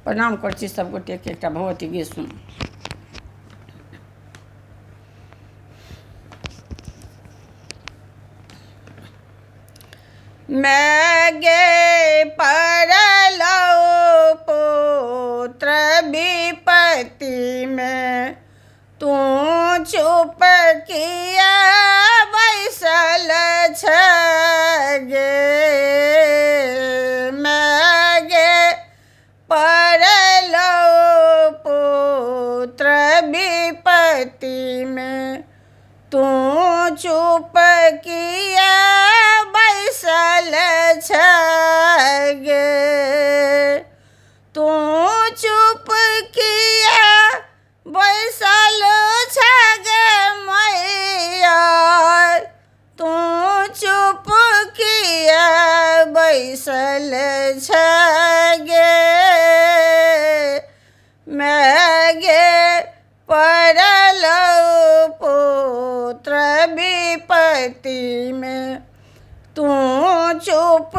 प्रणाम करछी सब गोटे के। एकटा भगवती गीत सुन। मैं गे परलौ पुत्र विपत्ति में, तू चुप किया बैसल छ गे। मैं गे परलौ पुत्र विपत्ति में, तू चुप किया बैसल छ गे। तू चुप किया बैसल छ गे मैया, तू चुप किया बैसल छ गे। मैं गे परलौ पुत्र विपत्ति में, तू चुप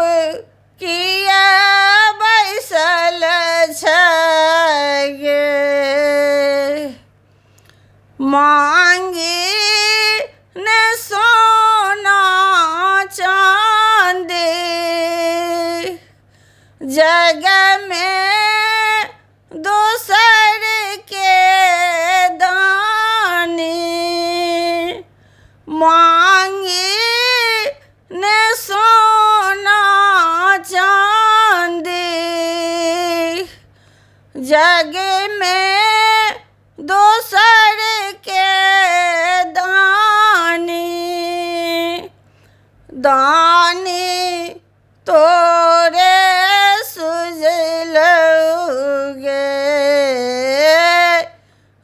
किया बैसल छ गे। मांगी न सोना चांदी, जग में दोसर के दानी। मांगी न सोना चांदी, जग में दोसर के दानी। दानी तोरे सुझलौ गे,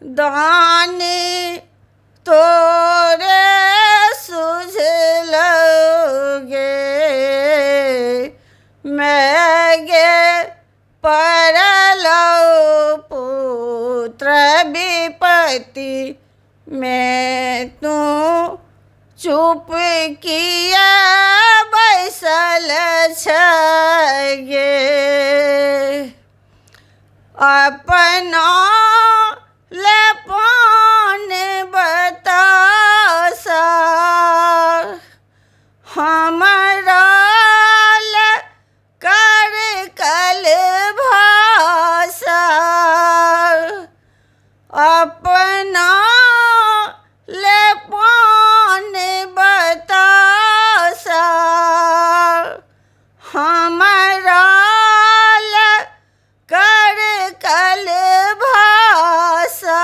दानी तोरे सुझलौ गे। मैं गे परलौ पुत्र विपत्ति में, तू चुप किया बैसल छ गे। अपना लेपन बतासा, हमरा कर कल भाषा। अपना लेपन बतासा, हमरा कर कल भाषा।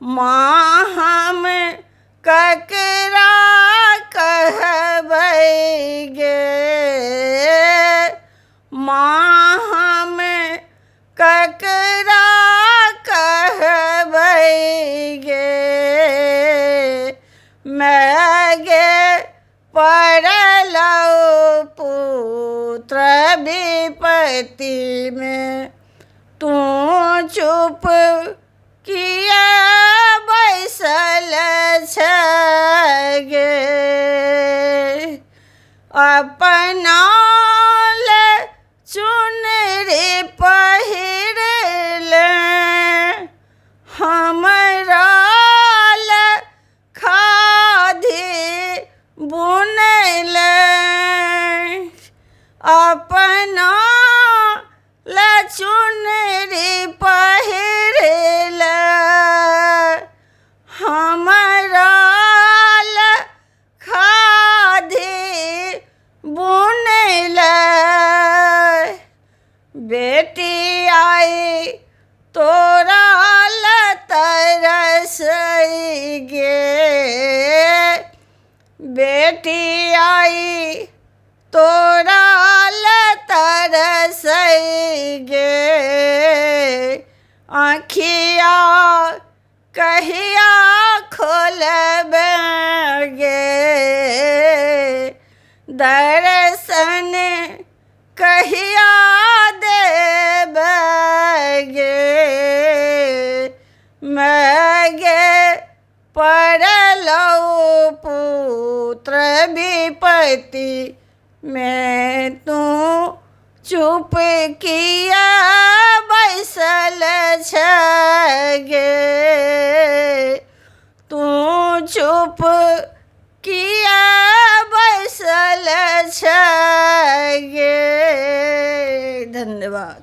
माँ हम ककरा कहबै गे, माँ हम ककरा कहबै गे। मैं गे परलौ पुत्र विपत्ति में, तू चुप किया बैसल छ गे। अपना ले चुनरी पहिरले, हमरा ले खादी बुनले। अपना ले चुनरी पहिरले, हमरा ले खादी बुनले। बेटी आई तोरा ले तरसै गे। बेटी आई तोरा ले तरसै गे। आँखिया कहिया खोलबै गे, दर्शन कहिया देबै गे। मैं गे परलौ पुत्र विपत्ति में, तू चुप किया बैसल छ गे, तू चुप किया बैसल छ गे। धन्यवाद।